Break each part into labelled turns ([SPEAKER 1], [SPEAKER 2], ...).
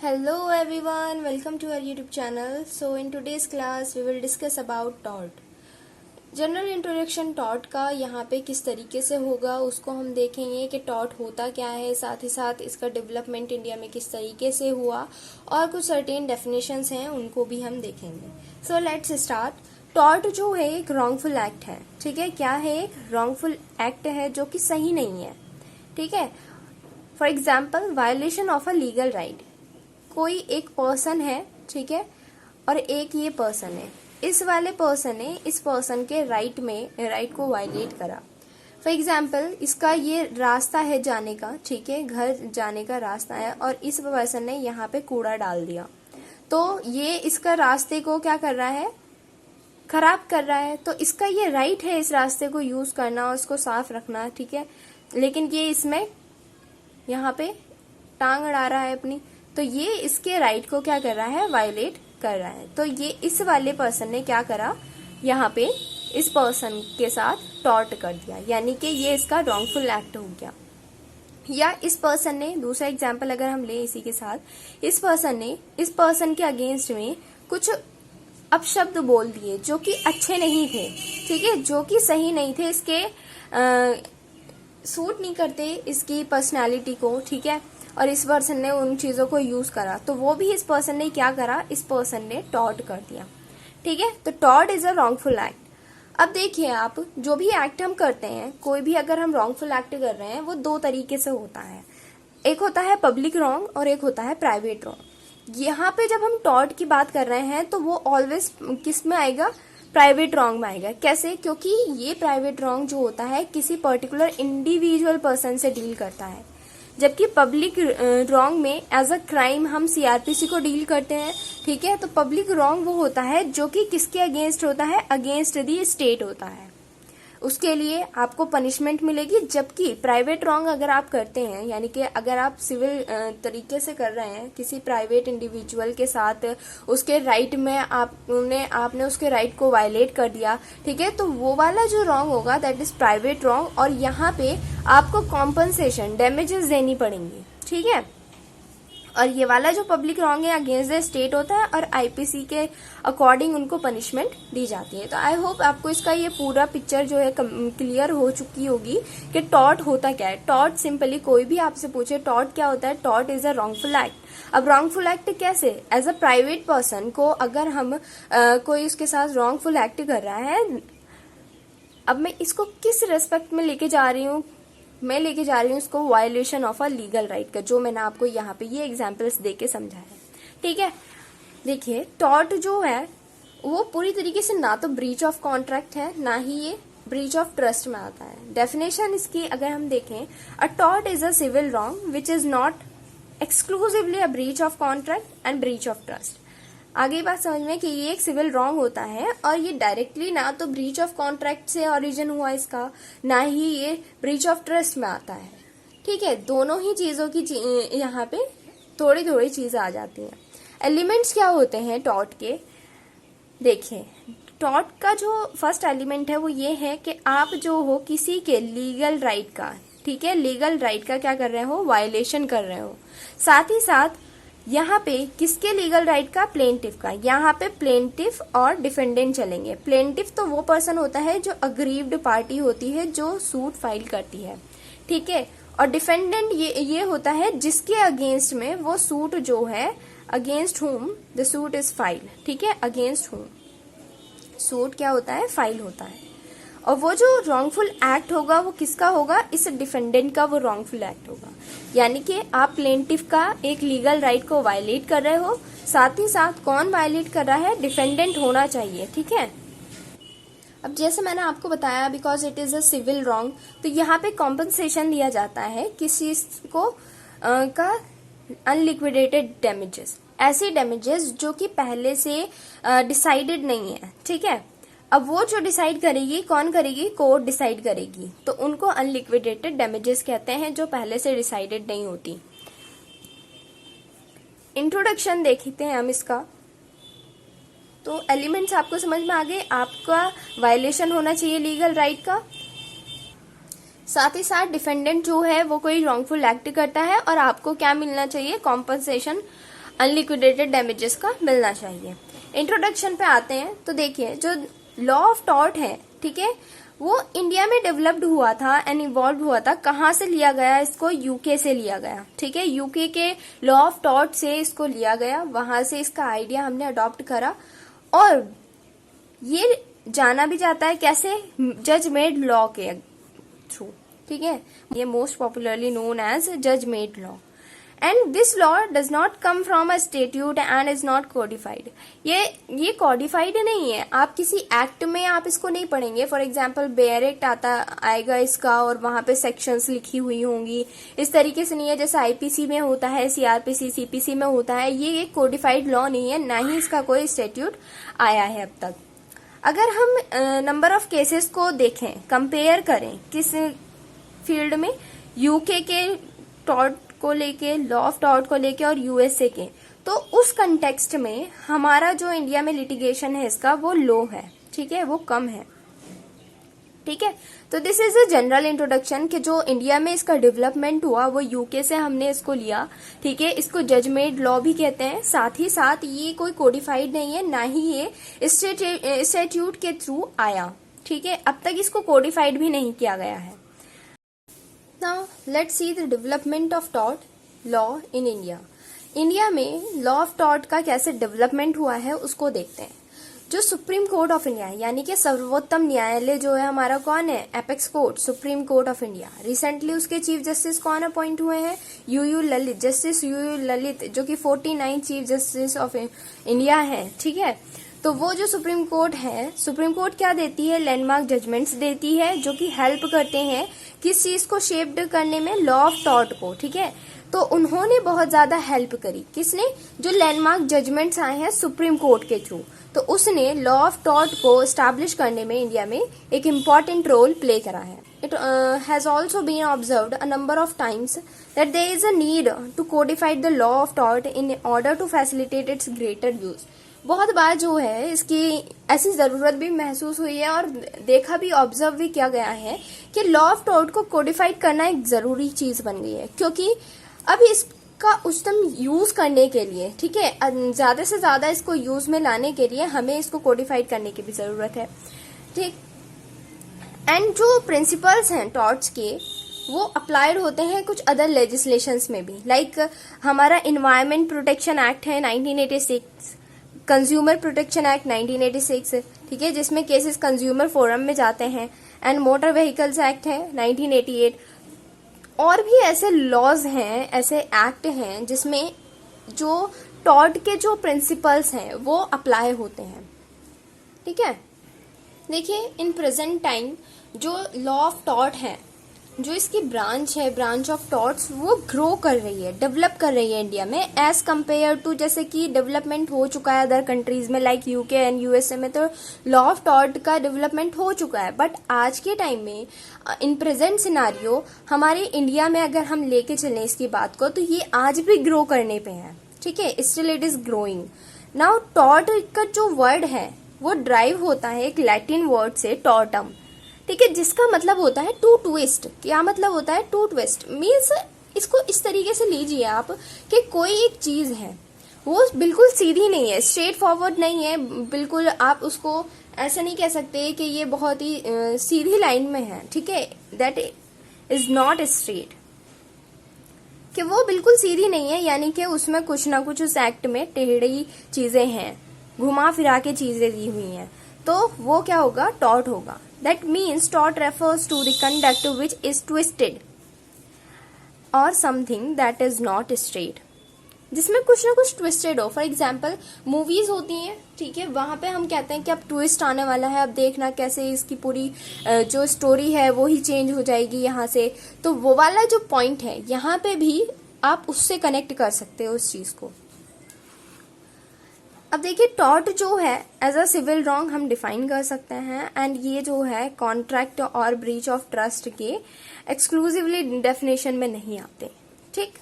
[SPEAKER 1] Hello everyone, welcome to our YouTube channel. So in today's class we will discuss about tort. General introduction taught का यहाँ पे किस तरीके से होगा उसको हम देखेंगे कि टॉट होता क्या है, साथ ही साथ इसका डेवलपमेंट इंडिया में किस तरीके से हुआ और कुछ सर्टेन डेफिनेशंस हैं उनको भी हम देखेंगे. So let's start. टॉट जो है एक रॉन्गफुल एक्ट है. ठीक है, क्या है? एक रॉन्गफुल एक्ट है जो कि सही नहीं है. ठीक है. For example, violation of a legal right. कोई एक पर्सन है, ठीक है, और एक ये पर्सन है. इस वाले पर्सन ने इस पर्सन के राइट को वायलेट करा. फॉर एग्जाम्पल, इसका ये रास्ता है जाने का, ठीक है, घर जाने का रास्ता है, और इस पर्सन ने यहाँ पे कूड़ा डाल दिया. तो ये इसका रास्ते को क्या कर रहा है? खराब कर रहा है. तो इसका ये राइट है इस रास्ते को यूज करना और उसको साफ रखना, ठीक है, लेकिन ये इसमें यहाँ पे टांग अड़ा रहा है अपनी. तो ये इसके राइट को क्या कर रहा है? वायलेट कर रहा है. तो ये इस वाले पर्सन ने क्या करा? यहाँ पे इस पर्सन के साथ टॉर्ट कर दिया, यानी कि ये इसका रॉन्गफुल एक्ट हो गया. या इस पर्सन ने, दूसरा एग्जाम्पल अगर हम ले इसी के साथ, इस पर्सन ने इस पर्सन के अगेंस्ट में कुछ अपशब्द बोल दिए जो कि अच्छे नहीं थे, ठीक है, जो कि सही नहीं थे, इसके सूट नहीं करते इसकी पर्सनालिटी को, ठीक है, और इस पर्सन ने उन चीजों को यूज करा. तो वो भी इस पर्सन ने क्या करा? इस पर्सन ने टॉर्ट कर दिया. ठीक है, तो tort is a wrongful act. अब देखिए, आप जो भी एक्ट हम करते हैं, कोई भी अगर हम रॉन्गफुल एक्ट कर रहे हैं, वो दो तरीके से होता है. एक होता है पब्लिक रॉन्ग और एक होता है प्राइवेट रॉन्ग. यहाँ पे जब हम टॉर्ट की बात कर रहे हैं तो वो ऑलवेज किस में आएगा? प्राइवेट रॉन्ग में आएगा. कैसे? क्योंकि ये प्राइवेट रॉन्ग जो होता है किसी पर्टिकुलर इंडिविजुअल पर्सन से डील करता है, जबकि पब्लिक रॉन्ग में एज अ क्राइम हम सीआरपीसी को डील करते हैं. ठीक है, तो पब्लिक रॉन्ग वो होता है जो कि किसके अगेंस्ट होता है? अगेंस्ट दी स्टेट होता है. उसके लिए आपको पनिशमेंट मिलेगी. जबकि प्राइवेट रॉन्ग अगर आप करते हैं, यानी कि अगर आप सिविल तरीके से कर रहे हैं किसी प्राइवेट इंडिविजुअल के साथ, उसके राइट में आपने उसके राइट को वायलेट कर दिया, ठीक है, तो वो वाला जो रॉन्ग होगा दैट इज प्राइवेट रॉन्ग, और यहाँ पे आपको कॉम्पनसेशन, डैमेजेस देनी पड़ेंगी. ठीक है, और ये वाला जो पब्लिक रॉन्ग है अगेंस्ट द स्टेट होता है और आईपीसी के अकॉर्डिंग उनको पनिशमेंट दी जाती है. तो आई होप आपको इसका ये पूरा पिक्चर जो है क्लियर हो चुकी होगी कि टॉर्ट होता क्या है. टॉर्ट सिंपली, कोई भी आपसे पूछे टॉर्ट क्या होता है, tort is a wrongful act. अब रॉन्गफुल एक्ट कैसे? एज अ प्राइवेट पर्सन को अगर हम कोई उसके साथ रॉन्गफुल एक्ट कर रहा है, अब मैं इसको किस रेस्पेक्ट में लेके जा रही हूँ? मैं लेके जा रही हूँ इसको violation of a legal right का, जो मैंने आपको यहाँ पे ये एग्जांपल्स देके समझाया. ठीक है, देखिए, टॉर्ट जो है वो पूरी तरीके से ना तो ब्रीच ऑफ कॉन्ट्रैक्ट है, ना ही ये ब्रीच ऑफ ट्रस्ट में आता है. डेफिनेशन इसकी अगर हम देखें, a tort is a civil wrong which is not exclusively a breach of contract and breach of trust. आगे बात समझ में कि ये एक सिविल रॉन्ग होता है और ये डायरेक्टली ना तो ब्रीच ऑफ कॉन्ट्रैक्ट से ओरिजिन हुआ इसका, ना ही ये ब्रीच ऑफ ट्रस्ट में आता है. ठीक है, दोनों ही चीजों की यहाँ पे थोड़ी थोड़ी चीजें आ जाती हैं. एलिमेंट्स क्या होते हैं टॉर्ट के? देखिए, टॉर्ट का जो फर्स्ट एलिमेंट है वो ये है कि आप जो हो किसी के लीगल राइट का, ठीक है, लीगल राइट का क्या कर रहे हो? वायलेशन कर रहे हो. साथ ही साथ यहाँ पे किसके लीगल राइट का? प्लेंटिफ का. यहाँ पे प्लेंटिफ और डिफेंडेंट चलेंगे. प्लेंटिफ तो वो पर्सन होता है जो अग्रीव्ड पार्टी होती है, जो सूट फाइल करती है. ठीक है, और डिफेंडेंट ये होता है जिसके अगेंस्ट में वो सूट जो है, against whom the suit is file. ठीक है, अगेंस्ट हुम सूट क्या होता है? फाइल होता है. और वो जो रॉन्गफुल एक्ट होगा वो किसका होगा? इस डिफेंडेंट का वो रॉन्गफुल एक्ट होगा. यानी कि आप प्लेंटिफ का एक लीगल राइट को वायलेट कर रहे हो, साथ ही साथ कौन वायलेट कर रहा है? डिफेंडेंट होना चाहिए. ठीक है, अब जैसे मैंने आपको बताया, because it is a civil wrong, तो यहाँ पे कॉम्पनसेशन दिया जाता है किसी को का अनलिक्विडेटेड डैमेजेस, ऐसी डैमेजेस जो कि पहले से डिसाइडेड नहीं है. ठीक है, अब वो जो डिसाइड करेगी, कौन करेगी? कोर्ट डिसाइड करेगी. तो उनको अनलिक्विडेटेड डैमेजेस कहते हैं, जो पहले से डिसाइडेड नहीं होती. इंट्रोडक्शन देखते हैं हम इसका. तो एलिमेंट्स आपको समझ में आ गए. आपका वायलेशन होना चाहिए लीगल राइट का, साथ ही साथ डिफेंडेंट जो है वो कोई रॉन्गफुल एक्ट करता है और आपको क्या मिलना चाहिए? कॉम्पनसेशन अनलिक्विडेटेड डैमेजेस का मिलना चाहिए। इंट्रोडक्शन पे आते हैं तो देखिए जो लॉ ऑफ टॉर्ट है, ठीक है, वो इंडिया में डेवलप्ड हुआ था एंड इवॉल्व हुआ था। कहाँ से लिया गया? इसको यूके से लिया गया, ठीक है, यूके के लॉ ऑफ टॉर्ट से इसको लिया गया, वहां से इसका आइडिया हमने अडॉप्ट करा और ये जाना भी जाता है कैसे? जज मेड लॉ के थ्रू, ठीक है, ये मोस्ट पॉपुलरली नोन एज जज made law. And this law does not come from a statute and is not codified. ये कोडिफाइड नहीं है, आप किसी एक्ट में आप इसको नहीं पढ़ेंगे। फॉर एग्जाम्पल बेयर एक्ट आएगा इसका और वहां पे सेक्शंस लिखी हुई होंगी, इस तरीके से नहीं है जैसे आईपीसी में होता है, सीआरपीसी सीपीसी में होता है। ये एक कोडिफाइड लॉ नहीं है, ना ही इसका कोई स्टेट्यूट आया है अब तक। अगर हम नंबर ऑफ केसेस को देखें, कंपेयर करें किस फील्ड में, यूके के टॉर्ट को लेके, लॉ ऑफ टॉर्ट को लेके और यूएसए के, तो उस कंटेक्स्ट में हमारा जो इंडिया में लिटिगेशन है इसका वो लो है, ठीक है, वो कम है, ठीक है। तो this is a general introduction कि जो इंडिया में इसका डेवलपमेंट हुआ वो यूके से हमने इसको लिया, ठीक है। इसको जजमेंट लॉ भी कहते हैं। साथ ही साथ ये कोई कोडिफाइड नहीं है, ना ही ये स्टैट्यूट के थ्रू आया, ठीक है। अब तक इसको कोडिफाइड भी नहीं किया गया है। Now let's see the development of tort law in India. India में लॉ ऑफ टॉर्ट का कैसे डेवलपमेंट हुआ है उसको देखते हैं। जो सुप्रीम कोर्ट ऑफ इंडिया है, यानी कि सर्वोत्तम न्यायालय जो है हमारा, कौन है? Apex court, supreme court of India. Recently उसके चीफ जस्टिस कौन अपॉइंट हुए हैं? U U Lalit, justice U U Lalit, जो कि 49 चीफ जस्टिस ऑफ इंडिया है, ठीक है। तो वो जो सुप्रीम कोर्ट है, सुप्रीम कोर्ट क्या देती है? लैंडमार्क जजमेंट्स देती है जो कि हेल्प करते हैं किस चीज को शेप्ड करने में? लॉ ऑफ टॉर्ट को, ठीक है। तो उन्होंने बहुत ज्यादा हेल्प करी, किसने? जो लैंडमार्क जजमेंट्स आए हैं सुप्रीम कोर्ट के थ्रू, तो उसने लॉ ऑफ टॉर्ट को एस्टैब्लिश करने में इंडिया में एक इम्पॉर्टेंट रोल प्ले करा है। It has also been observed a number of times that there is a need to codified the law of tort in order to facilitate its greater use. बहुत बार जो है इसकी ऐसी जरूरत भी महसूस हुई है और देखा भी, ऑब्जर्व भी किया गया है कि लॉ ऑफ टॉर्ट को कोडिफाइड करना एक जरूरी चीज बन गई है, क्योंकि अब इसका उच्चतम यूज करने के लिए, ठीक है, ज्यादा से ज्यादा इसको यूज में लाने के लिए हमें इसको कोडिफाइड करने की भी जरूरत है, ठीक। एंड जो प्रिंसिपल्स हैं टॉर्ट्स के वो अप्लाइड होते हैं कुछ अदर लेजिस्लेशंस में भी, लाइक हमारा इन्वायरमेंट प्रोटेक्शन एक्ट है 1986, कंज्यूमर प्रोटेक्शन एक्ट 1986, ठीक है, जिसमें केसेस कंज्यूमर फोरम में जाते हैं। एंड मोटर व्हीकल्स एक्ट है 1988। और भी ऐसे लॉज हैं, ऐसे एक्ट हैं जिसमें जो टॉर्ट के जो प्रिंसिपल्स हैं वो अप्लाई होते हैं, ठीक है। देखिए इन प्रेजेंट टाइम जो लॉ ऑफ टॉर्ट है, जो इसकी ब्रांच है, ब्रांच ऑफ टॉर्ट्स, वो ग्रो कर रही है, डेवलप कर रही है इंडिया में एज कम्पेयर टू, जैसे कि डेवलपमेंट हो चुका है अदर कंट्रीज में लाइक यूके एंड यूएसए में, तो लॉ ऑफ टॉर्ट का डेवलपमेंट हो चुका है। बट आज के टाइम में इन प्रेजेंट सिनारियो हमारे इंडिया में अगर हम लेके चलें इसकी बात को, तो ये आज भी ग्रो करने पे है, ठीक है, still it is growing. Now tort का जो वर्ड है वो ड्राइव होता है एक लैटिन वर्ड से, टॉर्टम, ठीक है, जिसका मतलब होता है टू ट्विस्ट। क्या मतलब होता है? टू ट्विस्ट मीन्स, इसको इस तरीके से लीजिए आप कि कोई एक चीज है वो बिल्कुल सीधी नहीं है, स्ट्रेट फॉरवर्ड नहीं है, बिल्कुल आप उसको ऐसा नहीं कह सकते कि ये बहुत ही सीधी लाइन में है, ठीक है, दैट इज नॉट स्ट्रेट, कि वो बिल्कुल सीधी नहीं है, यानी कि उसमें कुछ ना कुछ उस एक्ट में टेढ़ी चीजें हैं, घुमा फिरा के चीजें दी हुई हैं, तो वो क्या होगा? टॉर्ट होगा। That means tort refers to the conduct which is twisted or something that is not straight, जिसमें कुछ ना कुछ ट्विस्टेड हो। फॉर एग्जाम्पल मूवीज होती हैं, ठीक है, वहां पे हम कहते हैं कि अब ट्विस्ट आने वाला है, अब देखना कैसे इसकी पूरी जो स्टोरी है वो ही चेंज हो जाएगी यहाँ से, तो वो वाला जो पॉइंट है यहाँ पे भी आप उससे कनेक्ट कर सकते हो उस चीज को। अब देखिए टॉर्ट जो है एज अ सिविल रॉन्ग हम डिफाइन कर सकते हैं, एंड ये जो है कॉन्ट्रैक्ट और ब्रीच ऑफ ट्रस्ट के एक्सक्लूसिवली डेफिनेशन में नहीं आते, ठीक।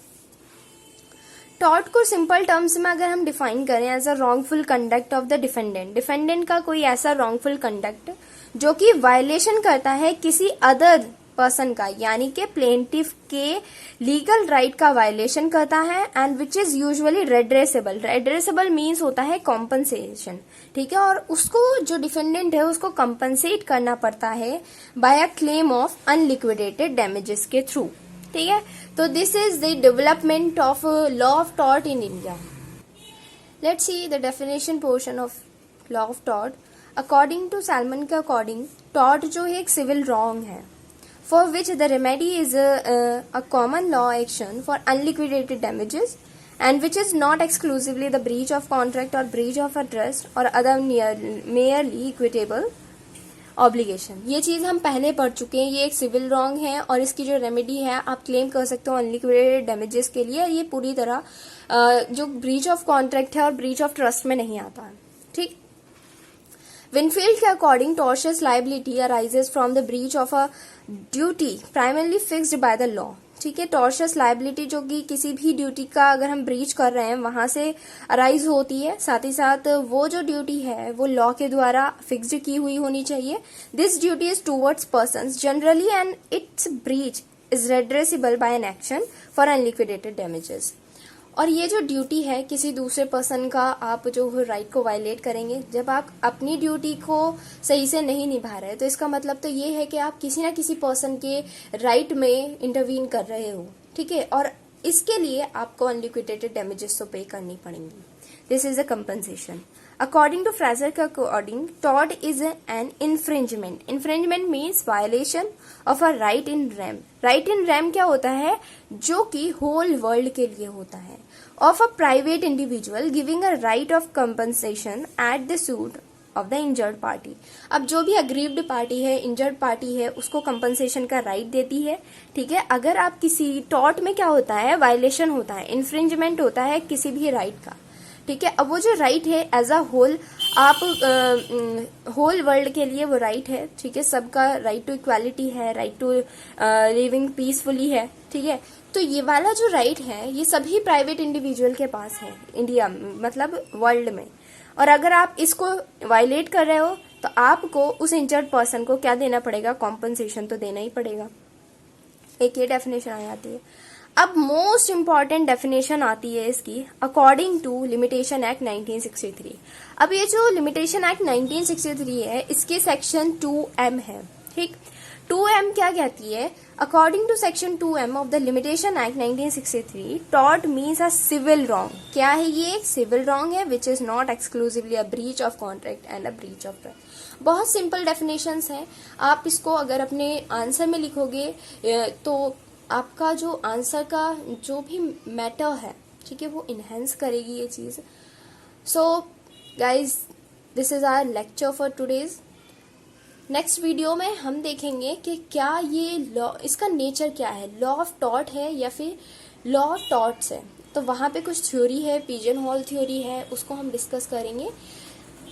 [SPEAKER 1] टॉर्ट को सिंपल टर्म्स में अगर हम डिफाइन करें as a wrongful conduct of the defendant, defendant का कोई ऐसा रॉन्गफुल कंडक्ट जो कि वायलेशन करता है किसी अदर पर्सन का यानी कि प्लेंटिफ के लीगल राइट का वायलेशन करता है and which is usually redressable. Redressable means होता है कॉम्पनसेशन, ठीक है, और उसको जो डिफेंडेंट है उसको कंपनसेट करना पड़ता है by a claim of unliquidated damages के थ्रू, ठीक है। तो this is the development of law of tort in India. Let's see the definition portion of law of tort. According to Salmond के अकॉर्डिंग टॉर्ट जो है एक civil wrong है for which the remedy is a common law action for unliquidated damages and which is not exclusively the breach of contract or breach of a trust or other merely equitable obligation। ये चीज हम पहले पढ़ चुके हैं। ये एक civil wrong है और इसकी जो रेमेडी है आप क्लेम कर सकते हो अनलिक्विडेटेड डैमेजेस के लिए। ये पूरी तरह जो ब्रीच ऑफ कॉन्ट्रैक्ट है और ब्रीच ऑफ ट्रस्ट में नहीं आता है, ठीक। विनफील्ड के according tortious liability arises from the breach of a duty primarily fixed by the law, ठीक है। टॉर्शियस लाइबिलिटी जो कि किसी भी ड्यूटी का अगर हम ब्रीच कर रहे हैं वहां से अराइज होती है, साथ ही साथ वो जो ड्यूटी है वो लॉ के द्वारा फिक्स्ड की हुई होनी चाहिए। This duty is towards persons generally and its breach is redressable by an action for unliquidated damages. और ये जो ड्यूटी है किसी दूसरे पर्सन का आप जो राइट को वायलेट करेंगे जब आप अपनी ड्यूटी को सही से नहीं निभा रहे, तो इसका मतलब तो ये है कि आप किसी ना किसी पर्सन के राइट में इंटरवीन कर रहे हो, ठीक है, और इसके लिए आपको अनलिक्विडेटेड डैमेजेस तो पे करनी पड़ेंगी। This is a compensation. According to Fraser के according tort is an infringement. Infringement means violation of a right in rem. Right in rem क्या होता है, जो कि होल वर्ल्ड के लिए होता है, of a private individual giving a right of compensation at the suit of the injured party. अब जो भी अग्रीव्ड पार्टी है, इंजर्ड पार्टी है, उसको कंपनसेशन का राइट देती है, ठीक है। अगर आप किसी टॉर्ट में क्या होता है, वायलेशन होता है, इन्फ्रिंजमेंट होता है किसी भी राइट का, ठीक है। अब वो जो राइट है एज अ होल, आप होल वर्ल्ड के लिए वो राइट है, ठीक है। सबका राइट टू इक्वालिटी है, राइट टू लिविंग पीसफुली है, ठीक है। तो ये वाला जो राइट है ये सभी प्राइवेट इंडिविजुअल के पास है इंडिया मतलब वर्ल्ड में, और अगर आप इसको वायलेट कर रहे हो तो आपको उस इंजर्ड पर्सन को क्या देना पड़ेगा, कॉम्पनसेशन तो देना ही पड़ेगा। एक ये डेफिनेशन आ जाती है। अब मोस्ट इंपॉर्टेंट डेफिनेशन आती है इसकी अकॉर्डिंग टू लिमिटेशन एक्ट 1963। अब ये जो लिमिटेशन एक्ट 1963 है इसके सेक्शन 2M है, ठीक। 2M क्या कहती है, according to section 2M of the limitation act 1963 tort means a civil wrong. क्या है ये, एक सिविल रॉन्ग है which is not exclusively a breach of contract and a breach of trust. बहुत सिंपल डेफिनेशंस हैं, आप इसको अगर अपने आंसर में लिखोगे तो आपका जो आंसर का जो भी मैटर है, ठीक है, वो इनहेंस करेगी ये चीज। So guys this is our lecture for today's. Next video में हम देखेंगे कि क्या ये लॉ, इसका नेचर क्या है, लॉ ऑफ टॉर्ट है या फिर लॉ ऑफ टॉर्ट्स है। तो वहां पे कुछ थ्योरी है, पिजन हॉल थ्योरी है, उसको हम डिस्कस करेंगे।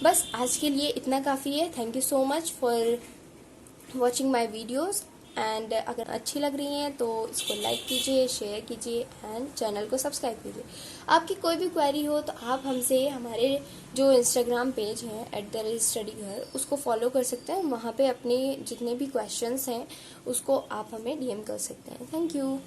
[SPEAKER 1] बस आज के लिए इतना काफ़ी है। Thank you so much for watching my videos and अगर अच्छी लग रही हैं तो इसको लाइक कीजिए, शेयर कीजिए एंड चैनल को सब्सक्राइब कीजिए। आपकी कोई भी क्वेरी हो तो आप हमसे हमारे जो इंस्टाग्राम पेज है @studyghar उसको फॉलो कर सकते हैं। वहाँ पे अपने जितने भी क्वेश्चंस हैं उसको आप हमें DM कर सकते हैं। Thank you.